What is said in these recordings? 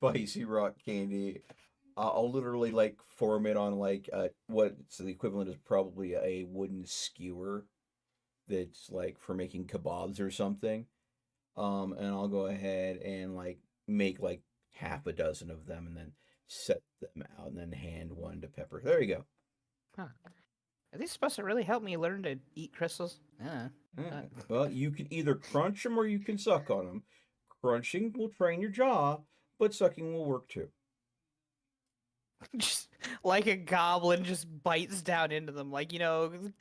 spicy rock candy, I'll literally like form it on like what's the equivalent is probably a wooden skewer that's like for making kebabs or something. And I'll go ahead and like make like half a dozen of them and then set them out and then hand one to Pepper. There you go. Huh. Are these supposed to really help me learn to eat crystals? Yeah. Well, you can either crunch them or you can suck on them. Crunching will train your jaw, but sucking will work too. Just like a goblin just bites down into them, like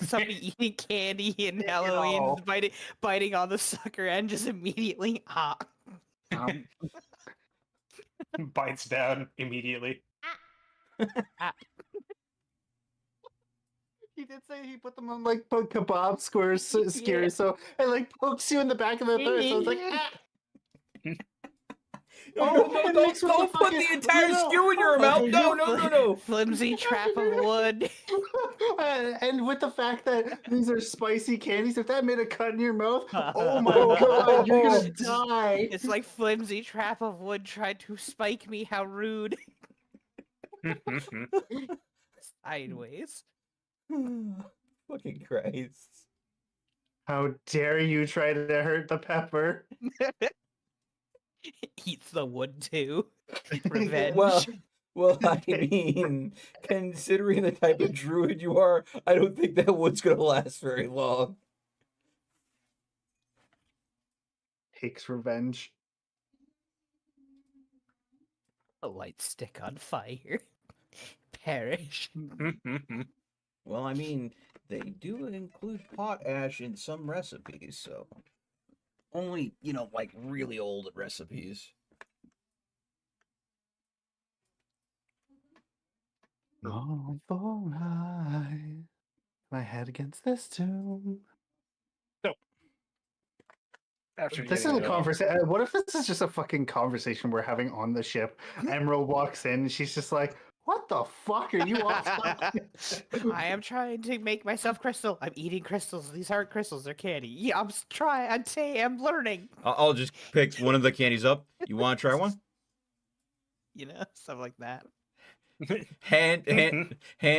somebody eating candy in Halloween, just biting on the sucker and just immediately Um, bites down immediately. ah. He did say he put them on like kebab skewers, so it like pokes you in the back of the throat. So it's like, Don't put the entire skewer in your mouth. No. Flimsy trap of wood. And with the fact that these are spicy candies, if that made a cut in your mouth, oh my god, you're gonna die. It's like flimsy trap of wood tried to spike me. How rude. Sideways. Fucking Christ. How dare you try to hurt the pepper? Eats the wood too. Revenge. Well, I mean, considering the type of druid you are, I don't think that wood's gonna last very long. Takes revenge. A light stick on fire. Perish. Well, I mean, they do include pot ash in some recipes, so only, like really old recipes. Oh, for my head against this tomb. So, after This is a conversation. What if this is just a fucking conversation we're having on the ship? Emerald walks in and she's just like, "What the fuck are you all talking?" I am trying to make myself crystal. I'm eating crystals. These aren't crystals, they're candy. Yeah, I'm trying. I'm learning. I'll just pick one of the candies up. You want to try one? Stuff like that. hand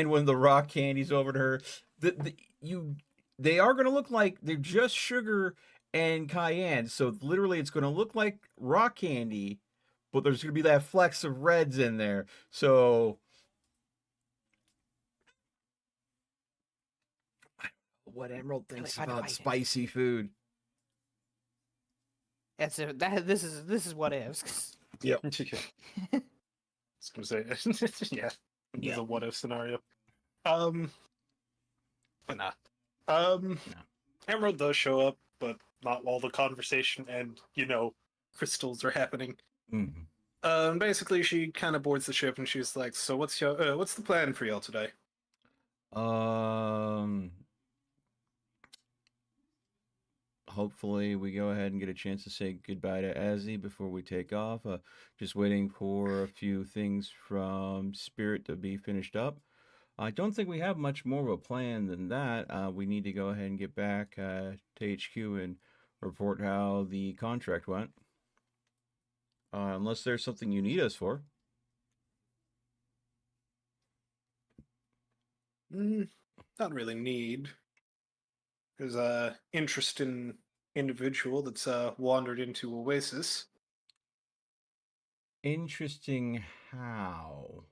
one of the rock candies over to her. They are going to look like they're just sugar and cayenne, so literally it's going to look like rock candy, but there's going to be that flecks of reds in there. So what Emerald thinks about spicy food. This is what ifs. Yep. I was gonna say, yeah, it's a what if scenario. But nah. Emerald does show up, but not while the conversation and crystals are happening. Mm-hmm. Basically, she kind of boards the ship and she's like, "So what's the plan for y'all today?" Hopefully we go ahead and get a chance to say goodbye to Azzy before we take off. Just waiting for a few things from Spirit to be finished up. I don't think we have much more of a plan than that. We need to go ahead and get back to HQ and report how the contract went. Unless there's something you need us for. Not really need. There's a interesting individual that's wandered into Oasis. Interesting how?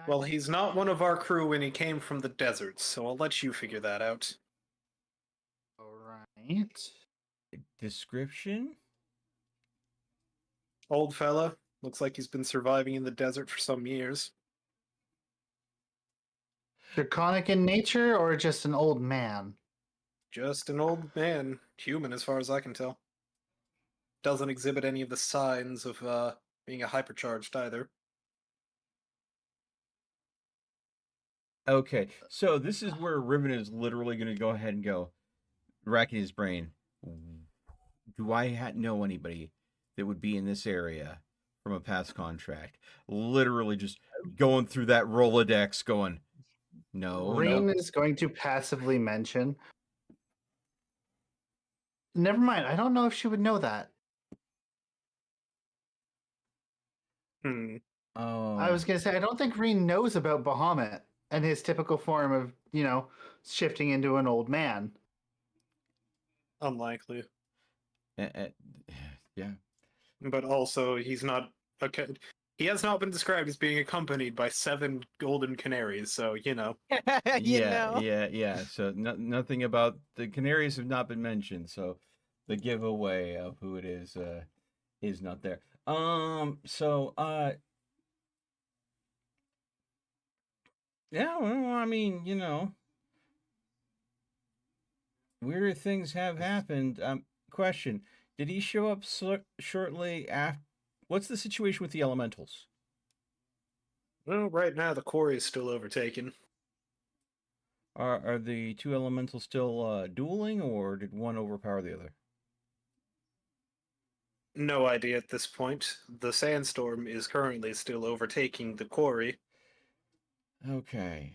Well, he's not one of our crew and he came from the deserts, so I'll let you figure that out. Alright. Description? Old fella. Looks like he's been surviving in the desert for some years. Draconic in nature or just an old man? Just an old man. Human as far as I can tell. Doesn't exhibit any of the signs of being a hypercharged either. Okay, so this is where Riven is literally going to go ahead and go, racking his brain. Do I know anybody that would be in this area from a past contract? Literally just going through that Rolodex going, no. Rain is going to passively mention. Never mind. I don't know if she would know that. Oh, I was gonna say I don't think Reen knows about Bahamut and his typical form of, shifting into an old man. Unlikely. eh, eh, yeah. But also, he's not. Okay, he has not been described as being accompanied by 7 golden canaries, so, you Yeah, know. yeah. So nothing about the Canaries have not been mentioned. So the giveaway of who it is not there. So yeah. Well, I mean, weird things have happened. Question: did he show up shortly after? What's the situation with the elementals? well, right now the quarry is still overtaken. Are the two elementals still dueling, or did one overpower the other? No idea at this point. The sandstorm is currently still overtaking the quarry. Okay.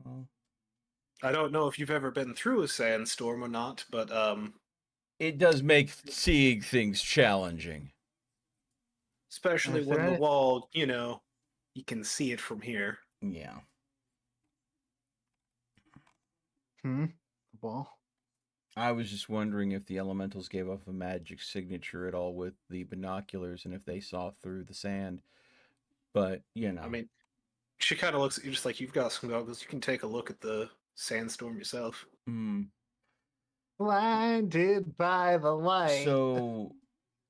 Well, I don't know if you've ever been through a sandstorm or not, but it does make seeing things challenging. especially Is when the there- wall, you can see it from here. Yeah. Well, I was just wondering if the elementals gave off a magic signature at all with the binoculars and if they saw through the sand. But, I mean, she kind of looks at you just like, you've got some goggles. You can take a look at the sandstorm yourself. blinded by the light. So,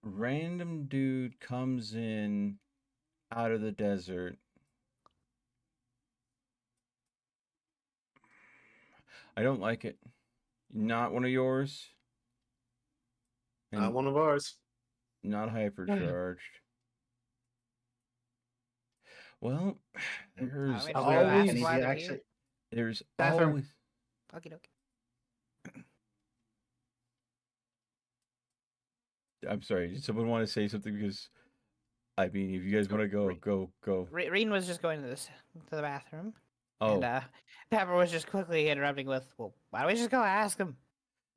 random dude comes in out of the desert. I don't like it. Not one of yours. Not And one of ours. not hypercharged. Well, there's mean, I'll I'll be ask always honest, why you they're actually, there's Bathroom. always Okay, I'm sorry, did someone want to say something? Because I mean, if you guys want to go. Reen was just going to the bathroom, Oh, and Pepper was just quickly interrupting with, "Well, why don't we just go ask them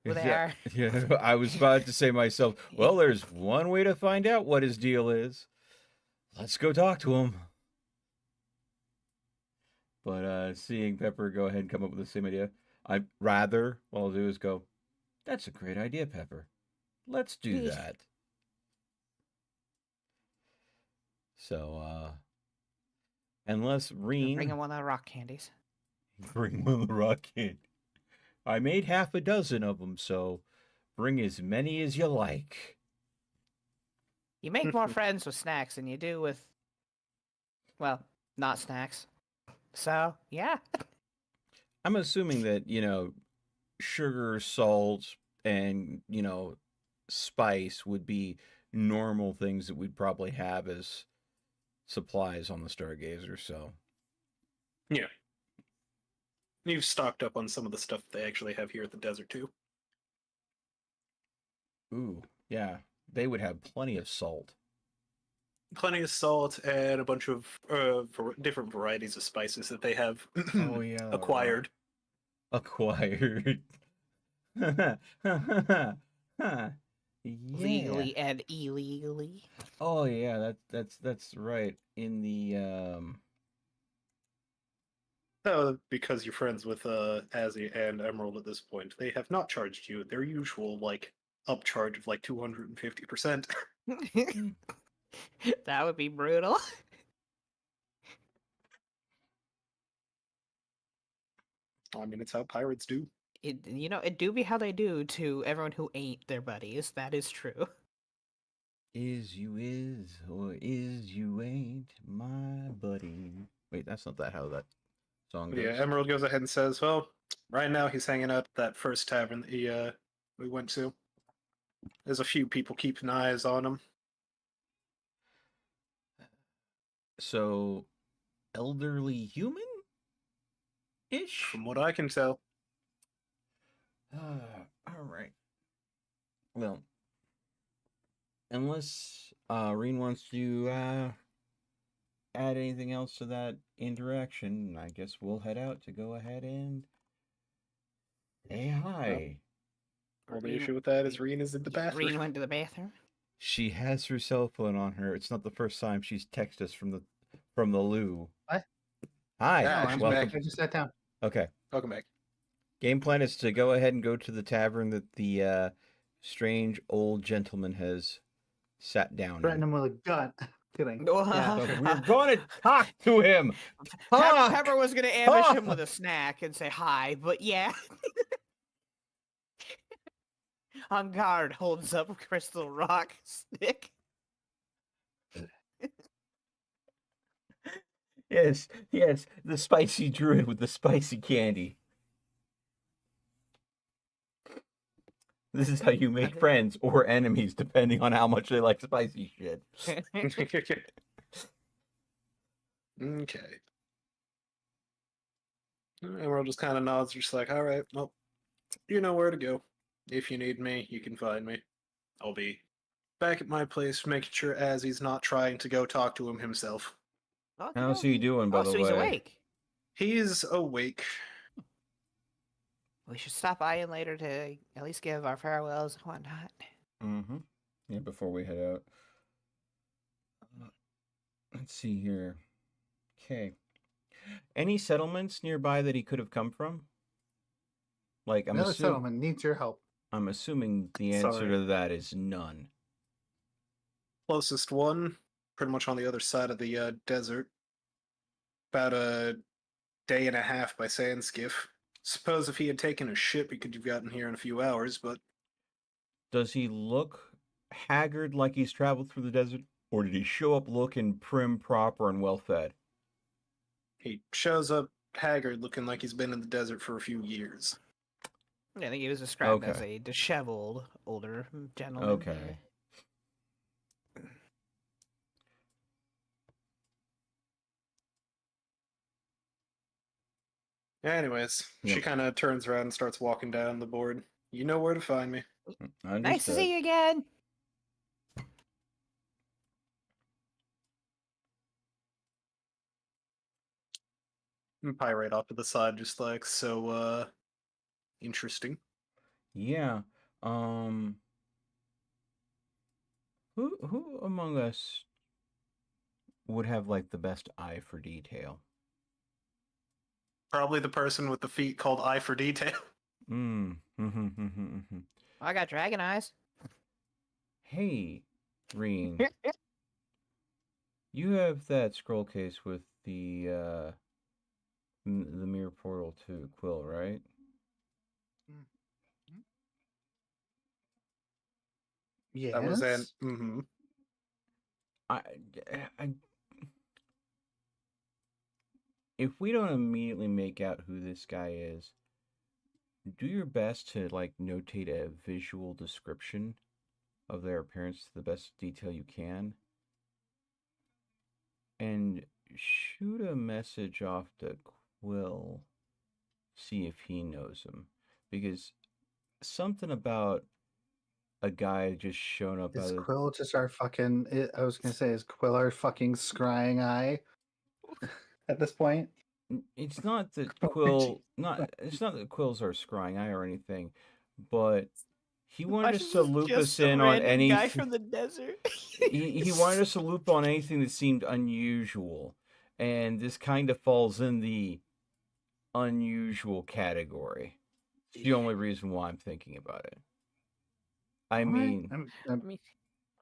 who they yeah, are?" yeah. I was about to say myself. Well, there's one way to find out what his deal is. Let's go talk to him. But seeing Pepper go ahead and come up with the same idea, what I'll do is go. That's a great idea, Pepper. Let's do Yes. that. So, unless Bring Reen him one of the rock candies. bring one of the rock candy. I made half a dozen of them, so bring as many as you like. You make more friends with snacks than you do with, well, not snacks. So yeah. I'm assuming that, sugar, salt, and, spice would be normal things that we'd probably have as supplies on the Stargazer, so. Yeah. You've stocked up on some of the stuff they actually have here at the desert, too. Ooh, yeah. They would have plenty of salt. Plenty of salt and a bunch of different varieties of spices that they have Oh, yeah. acquired. Acquired. Yeah. Legally and illegally. Oh yeah, that's right. In the Oh, because you're friends with Azzy and Emerald at this point, they have not charged you their usual upcharge of 250%. That would be brutal. I mean, it's how pirates do. It do be how they do to everyone who ain't their buddies. That is true. is you is or is you ain't my buddy. Wait, that's not how that song But goes. yeah, Emerald goes ahead and says, "Well, right now he's hanging out at that first tavern that we went to. There's a few people keeping eyes on him. So, elderly human ish. From what I can tell, All right. Well, unless Reen wants to add anything else to that interaction, I guess we'll head out to go ahead and say hi. Well, the issue with that is Reen is in the bathroom. Reen went to the bathroom. She has her cell phone on her. It's not the first time she's texted us from the loo. What? Hi. Yeah, No, I'm she's welcome. back. I just sat down. Okay. Welcome back. Game plan is to go ahead and go to the tavern that the strange old gentleman has sat down Threaten in. him with a gun. Kidding. But we're going to talk to him. Talk! Pepper was gonna ambush him with Talk! a snack and say hi, but yeah. On guard, holds up a crystal rock stick. Yes, yes, the spicy druid with the spicy candy. This is how you make friends or enemies, depending on how much they like spicy shit. Okay. Emerald just kind of nods, just like, all right, well, you know where to go. If you need me, you can find me. I'll be back at my place, making sure Azzy's not trying to go talk to him himself. How's he doing, by the so way? he's awake. He's awake. We should stop by in later to at least give our farewells and whatnot. Mm-hmm. Yeah, before we head out. Let's see here. Okay. Any settlements nearby that he could have come from? Like, Another settlement needs your help. I'm assuming the answer Sorry. to that is none. Closest one, pretty much on the other side of the desert. About a day and a half by sand skiff. Suppose if he had taken a ship, he could have gotten here in a few hours, but Does he look haggard like he's traveled through the desert? Or did he show up looking prim, proper, and well-fed? he shows up haggard, looking like he's been in the desert for a few years. I think he was described as Okay. a disheveled older gentleman. Okay. Anyways, Yep. she kind of turns around and starts walking down the board. You know where to find me. Nice to see you again. And Pyrite off to the side, just like, so, interesting. Yeah. Who among us would have like the best eye for detail? Probably the person with the feet called Eye for Detail. I got dragon eyes. Hey, Reen. You have that scroll case with the mirror portal to Quill, right? Yes. That was an. Mm-hmm. I, if we don't immediately make out who this guy is, do your best to like notate a visual description of their appearance to the best detail you can, and shoot a message off to Quill, see if he knows him, because something about a guy just showing up Is out of Quill just our fucking? I was gonna say, is Quill our fucking scrying eye? At this point, it's not that Quill it's not that Quill's our scrying eye or anything, but he wanted us to loop us in on anything. Guy from the desert. he wanted us to loop on anything that seemed unusual, and this kind of falls in the unusual category. It's the only reason why I'm thinking about it. I mean, I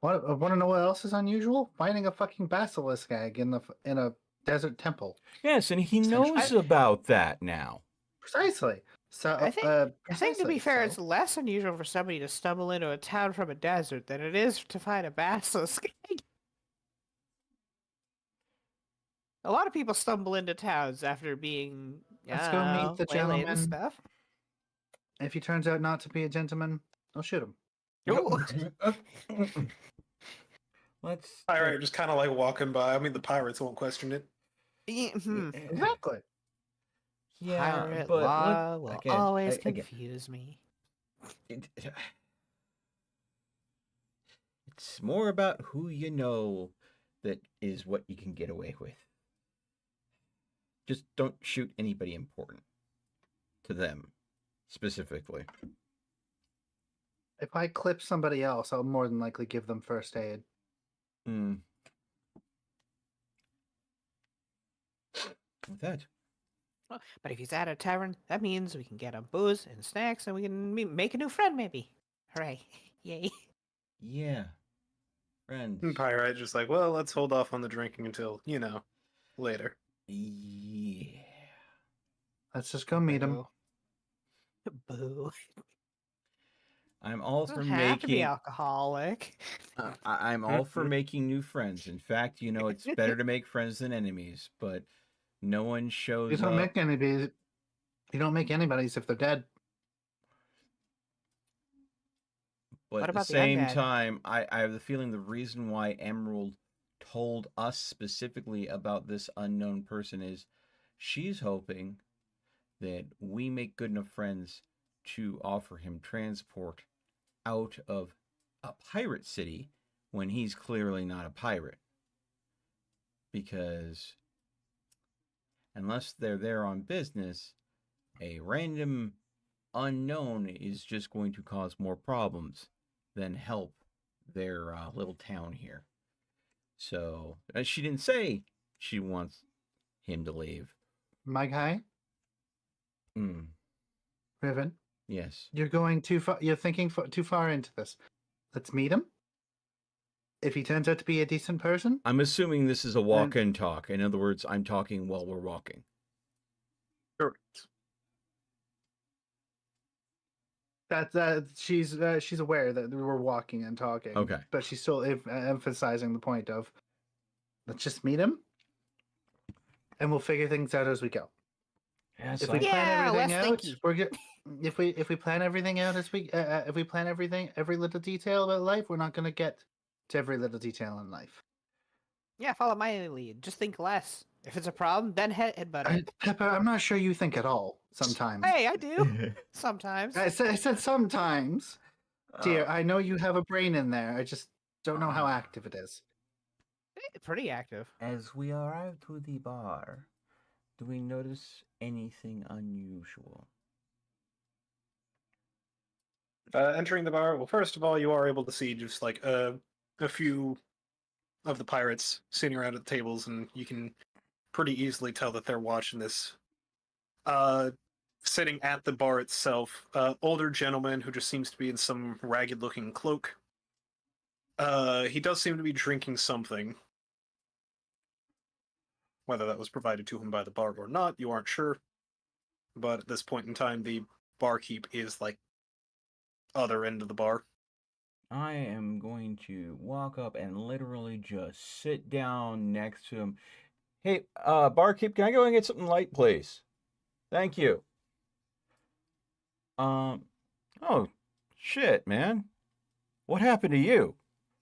want to know what else is unusual? Finding a fucking basilisk egg in a desert temple. yes, and he knows about that now. Precisely. So I think to be fair, so- it's less unusual for somebody to stumble into a town from a desert than it is to find a basilisk. A lot of people stumble into towns after being Let's go meet the waylaid and gentleman. stuff. If he turns out not to be a gentleman, I'll shoot him. Let's Pyrite just kind of like walking by. I mean, the pirates won't question it. Exactly. yeah, Pirate but law will again, always again, confuse me. it's more about who you know that is what you can get away with. Just don't shoot anybody important to them specifically. If I clip somebody else, I'll more than likely give them first aid. Hmm. With that. Well, but if he's at a tavern, that means we can get him booze and snacks, and we can make a new friend, maybe. Hooray! Yay! Yeah. Friends. Pyrite just like, well, let's hold off on the drinking until, later. Yeah. Let's just go meet him. Boo! I'm all for Doesn't have to be making. alcoholic. I'm all for making new friends. In fact, it's better to make friends than enemies. But no one You shows don't up. make anybody's. You don't make anybody's if they're dead. But What at the about the same undead? time, I have the feeling the reason why Emerald told us specifically about this unknown person is she's hoping that we make good enough friends to offer him transport out of a pirate city when he's clearly not a pirate. Because unless they're there on business, a random unknown is just going to cause more problems than help their little town here. So she didn't say she wants him to leave. My guy, Mm, Riven, yes. you're going too far. You're thinking too far into this. Let's meet him. If he turns out to be a decent person, I'm assuming this is a walk and talk. In other words, I'm talking while we're walking. Correct. she's aware that we're walking and talking. Okay. But she's still emphasizing the point of let's just meet him, and we'll figure things out as we go. Yes, If we Yeah, plan everything less out, thinky. we're good. If we plan everything out as we if we plan everything, every little detail about life, we're not going to get to every little detail in life. Yeah, follow my lead. Just think less. If it's a problem, then headbutt it. Pepper, I'm not sure you think at all. Sometimes Hey, I do. Sometimes. I said sometimes, dear. I know you have a brain in there. I just don't know how active it is. Pretty active. As we arrive to the bar, do we notice anything unusual? Entering the bar, well, first of all, you are able to see just like a few of the pirates sitting around at the tables, and you can pretty easily tell that they're watching this. Sitting at the bar itself, older gentleman who just seems to be in some ragged-looking cloak. He does seem to be drinking something. Whether that was provided to him by the bar or not, you aren't sure. But at this point in time, the barkeep is like other end of the bar. I am going to walk up and literally just sit down next to him. Hey, barkeep, can I go and get something light, please? Thank you. Oh, shit, man. What happened to you?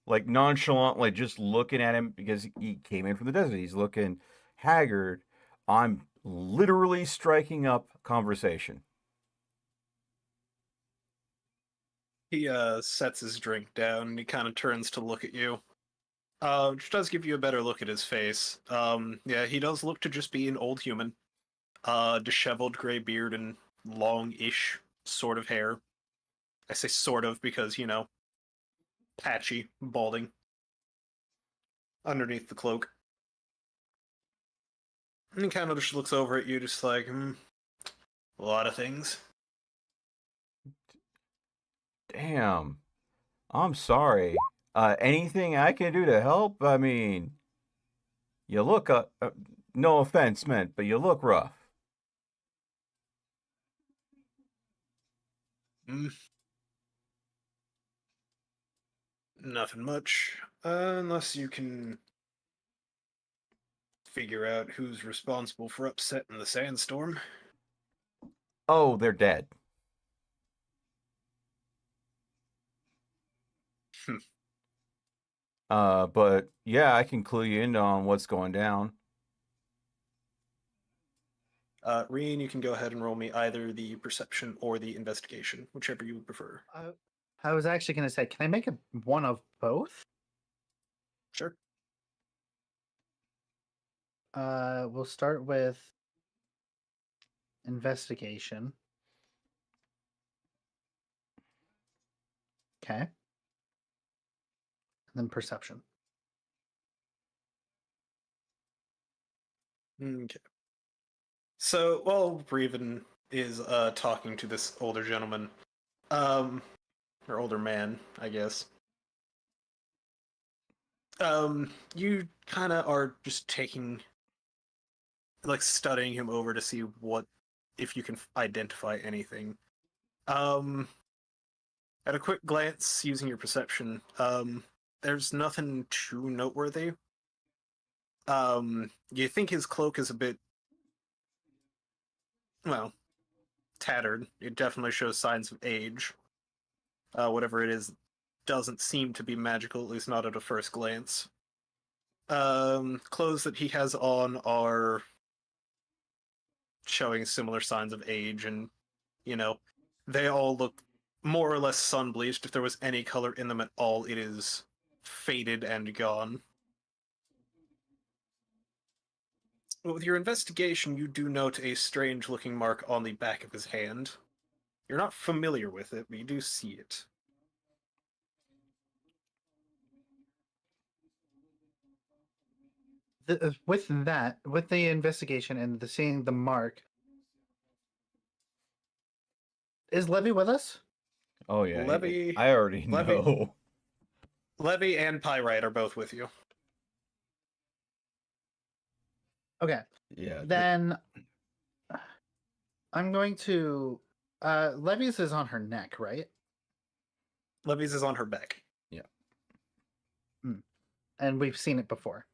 Like nonchalantly just looking at him because he came in from the desert. He's looking haggard. I'm literally striking up conversation. He sets his drink down and he kind of turns to look at you. Which does give you a better look at his face. Yeah, he does look to just be an old human. Disheveled gray beard and long-ish sort of hair. I say sort of because, patchy, balding. Underneath the cloak. And he kind of just looks over at you just like, a lot of things. Damn. I'm sorry. Anything I can do to help? I mean, you look, no offense meant, but you look rough. Nothing much. Unless you can figure out who's responsible for upsetting the sandstorm. Oh, they're dead. But yeah, I can clue you in on what's going down. Reen, you can go ahead and roll me either the perception or the investigation, whichever you would prefer. I was actually going to say, can I make one of both? Sure. We'll start with investigation. Okay. And then perception. Okay. So while Reven is talking to this older gentleman, or older man, I guess, you kind of are just taking, like, studying him over to see if you can identify anything. At a quick glance, using your perception, there's nothing too noteworthy. You think his cloak is a bit, well, tattered. It definitely shows signs of age. Whatever it is doesn't seem to be magical, at least not at a first glance. Clothes that he has on are showing similar signs of age, and, they all look more or less sun-bleached. If there was any color in them at all, it is faded and gone. With your investigation, you do note a strange-looking mark on the back of his hand. You're not familiar with it, but you do see it. With the investigation and seeing the mark, is Levy with us? Oh yeah, Levy- I already Levy- know. Levy and Pyrite are both with you. Okay. Yeah. Then I'm going to. Levy's is on her neck, right? Levy's is on her back. And we've seen it before.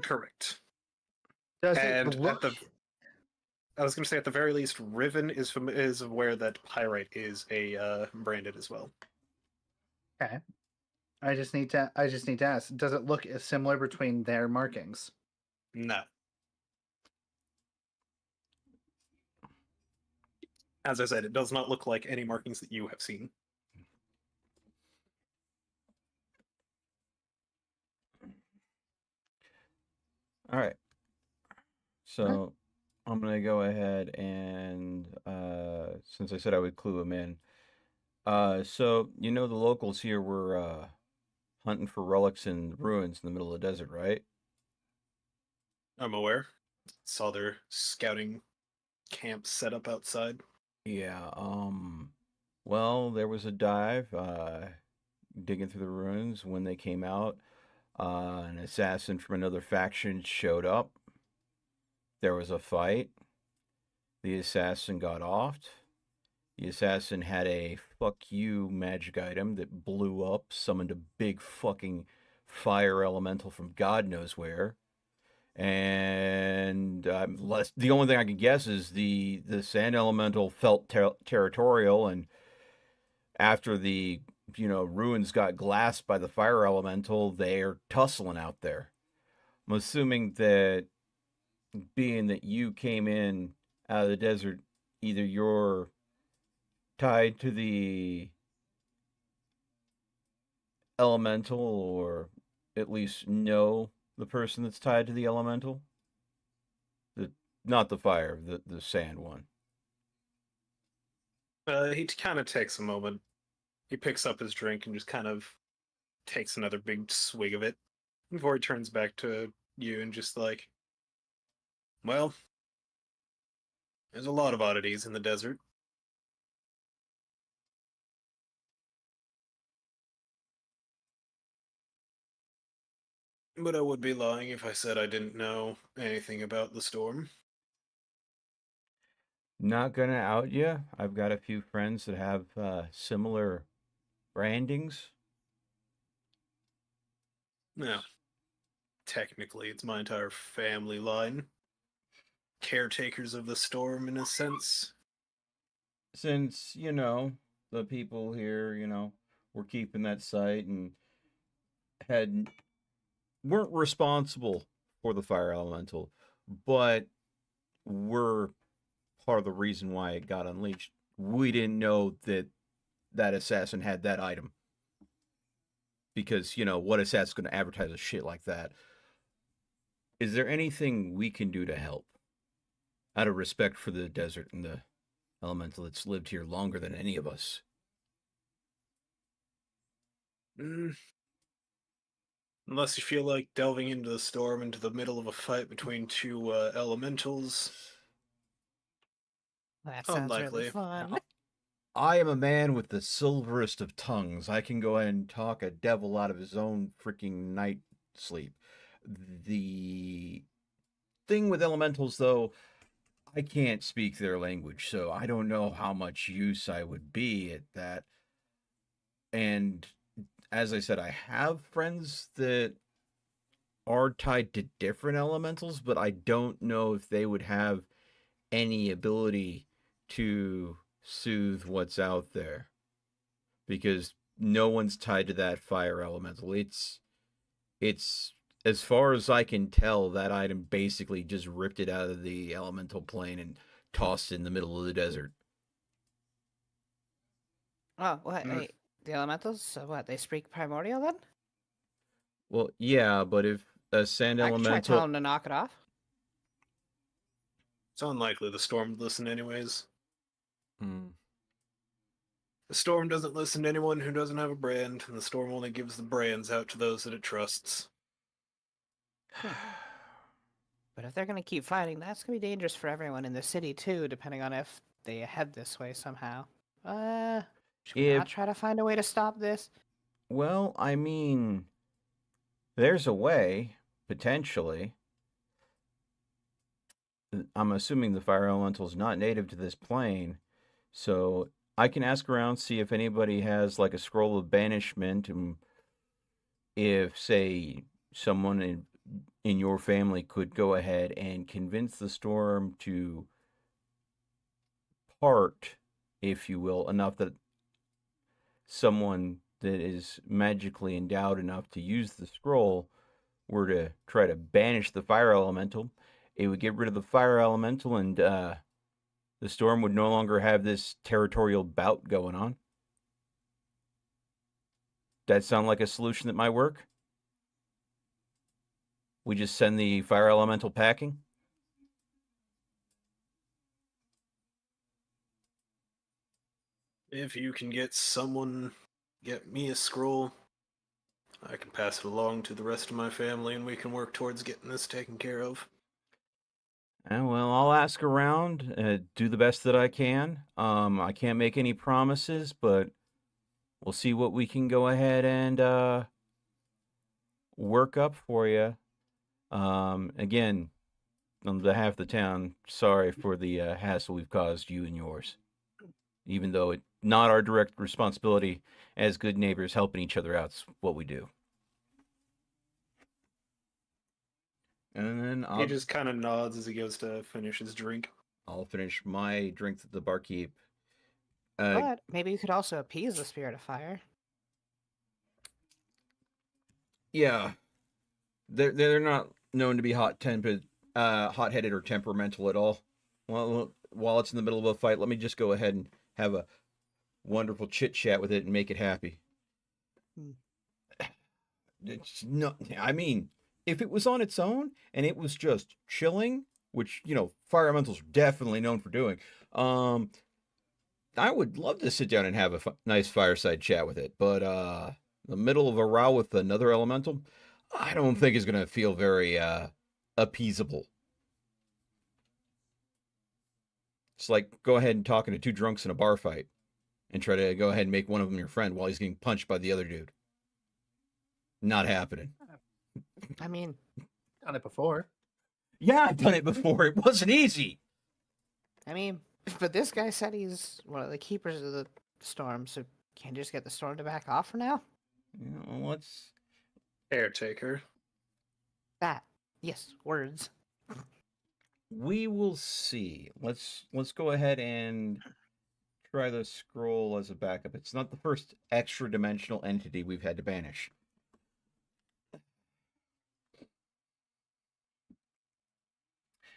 Correct. Does And it look? I was going to say, at the very least, Riven is aware that Pyrite is a branded as well. Okay. I just need to ask. Does it look similar between their markings? No. As I said, it does not look like any markings that you have seen. All right. So I'm gonna go ahead and since I said I would clue him in, so the locals here were hunting for relics and ruins in the middle of the desert, right? I'm aware. Saw their scouting camp set up outside. Yeah. Well, there was a dive, digging through the ruins. When they came out, an assassin from another faction showed up. There was a fight. The assassin got offed. The assassin had a fuck you magic item that blew up, summoned a big fucking fire elemental from God knows where. And the only thing I can guess is the sand elemental felt territorial, and after the ruins got glassed by the fire elemental, they're tussling out there. I'm assuming that, being that you came in out of the desert, either you're tied to the elemental, or at least know the person that's tied to the elemental. Not the fire, the sand one. He kind of takes a moment. He picks up his drink and just kind of takes another big swig of it before he turns back to you and just like, well, there's a lot of oddities in the desert. But I would be lying if I said I didn't know anything about the storm. Not gonna out you. I've got a few friends that have similar brandings. No. Technically, it's my entire family line. Caretakers of the storm, in a sense. Since, the people here, were keeping that site and weren't responsible for the fire elemental, but were part of the reason why it got unleashed. We didn't know that assassin had that item. Because, what assassin's going to advertise a shit like that? Is there anything we can do to help? Out of respect for the desert and the elemental that's lived here longer than any of us. Unless you feel like delving into the storm into the middle of a fight between two elementals. That sounds really Unlikely. fun. I am a man with the silverest of tongues. I can go ahead and talk a devil out of his own freaking night sleep. The thing with elementals, though, I can't speak their language, so I don't know how much use I would be at that. And as I said, I have friends that are tied to different elementals, but I don't know if they would have any ability to soothe what's out there because no one's tied to that fire elemental. It's as far as I can tell, that item basically just ripped it out of the elemental plane and tossed it in the middle of the desert. Oh, what? Mm. Wait, the elementals? So what? They speak primordial then? Well, yeah, but if a sand I could try telling elemental, them to knock it off. It's unlikely the storm would listen anyways. Hmm. The storm doesn't listen to anyone who doesn't have a brand, and the storm only gives the brands out to those that it trusts. But if they're gonna keep fighting, that's gonna be dangerous for everyone in the city too, depending on if they head this way somehow. Should we not If try to find a way to stop this? well, I mean, there's a way potentially. I'm assuming the fire elemental is not native to this plane, so I can ask around, see if anybody has like a scroll of banishment, and if, say, someone in your family could go ahead and convince the storm to part, if you will, enough that someone that is magically endowed enough to use the scroll were to try to banish the fire elemental, it would get rid of the fire elemental and the storm would no longer have this territorial bout going on. That sound like a solution that might work? We just send the fire elemental packing? If you can get me a scroll, I can pass it along to the rest of my family, and we can work towards getting this taken care of. Well, I'll ask around, do the best that I can. I can't make any promises, but we'll see what we can go ahead and work up for you. Again, on behalf of the town, sorry for the hassle we've caused you and yours. Even though it's not our direct responsibility as good neighbors helping each other out, it's what we do. And then He just kind of nods as he goes to finish his drink. I'll finish my drink at the barkeep. But maybe you could also appease the spirit of fire. Yeah, they're not known to be hot-headed or temperamental at all. Well, while it's in the middle of a fight, let me just go ahead and have a wonderful chit chat with it and make it happy. It's not. I mean, if it was on its own and it was just chilling, which fire elementals are definitely known for doing, I would love to sit down and have a nice fireside chat with it. But the middle of a row with another elemental, I don't think is going to feel very appeasable. It's like go ahead and talking to two drunks in a bar fight and try to go ahead and make one of them your friend while he's getting punched by the other dude. Not happening. I mean, Done it before. Yeah, I've done it before. It wasn't easy. But this guy said he's one of the keepers of the storm, so can't you just get the storm to back off for now? Let's Caretaker. That. Yes, words. We will see. Let's go ahead and try the scroll as a backup. It's not the first extra dimensional entity we've had to banish.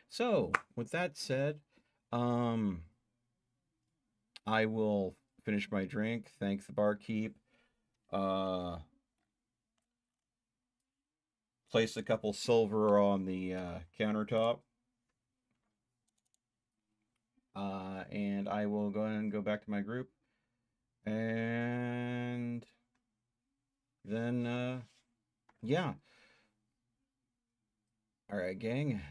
So, with that said, I will finish my drink, thank the barkeep, place a couple silver on the countertop. And I will go ahead and go back to my group. And then, yeah. All right, gang.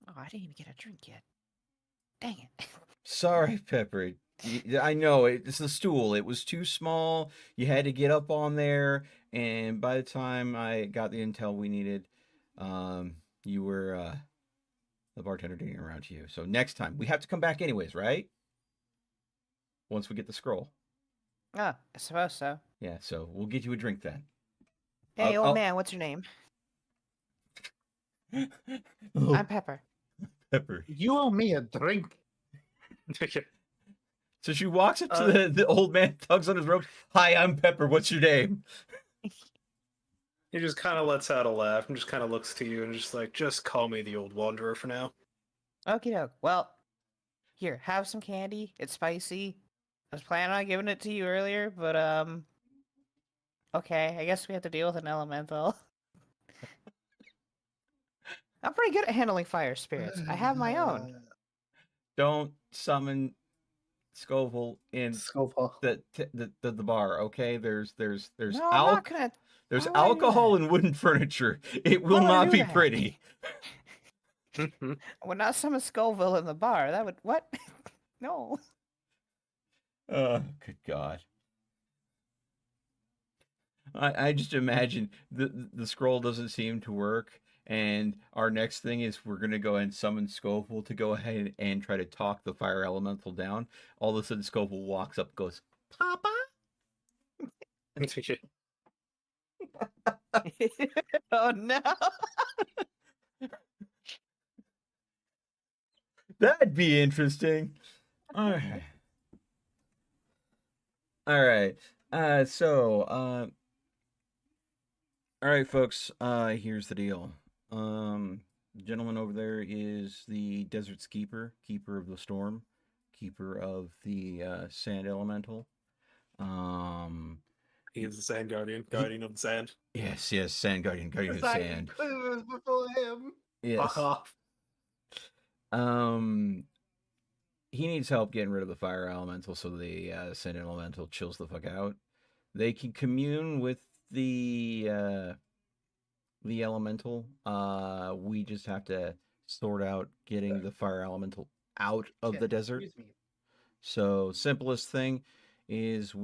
Oh, I didn't even get a drink yet. Dang it. Sorry, Pepper. I know it's the stool. It was too small. You had to get up on there, and by the time I got the intel we needed, you were the bartender didn't get around to you. So next time we have to come back anyways, right? Once we get the scroll. Oh, I suppose so. Yeah. So we'll get you a drink then. Hey, old man, what's your name? I'm Pepper. Pepper. You owe me a drink. So she walks up to the old man, tugs on his robe. Hi, I'm Pepper. What's your name? He just kind of lets out a laugh and just kind of looks to you and just like, just call me the old wanderer for now. Okie doke. Well, here, have some candy. It's spicy. I was planning on giving it to you earlier, but okay, I guess we have to deal with an elemental. I'm pretty good at handling fire spirits. I have my own. Don't summon Scoville in Scoville. the bar, okay? There's No, I'm not gonna. there's why would I do alcohol that? and wooden furniture. It Why will would I not do be that? pretty. I would not summon Scoville in the bar. That would what? No. Good God. I just imagine the scroll doesn't seem to work, and our next thing is we're gonna go and summon Scoville to go ahead and try to talk the fire elemental down. All of a sudden, Scoville walks up, and goes, "Papa." Oh no. That'd be interesting. All right. All right. All right, folks. Here's the deal. The gentleman over there is the Desert's keeper, keeper of the storm, keeper of the sand elemental. He is the sand guardian of the sand. Yes, sand guardian, guardian of the sand. Before him. Yes. Fuck off. He needs help getting rid of the fire elemental, so the sand elemental chills the fuck out. They can commune with the elemental. We just have to sort out getting the fire elemental out of the desert. So simplest thing is we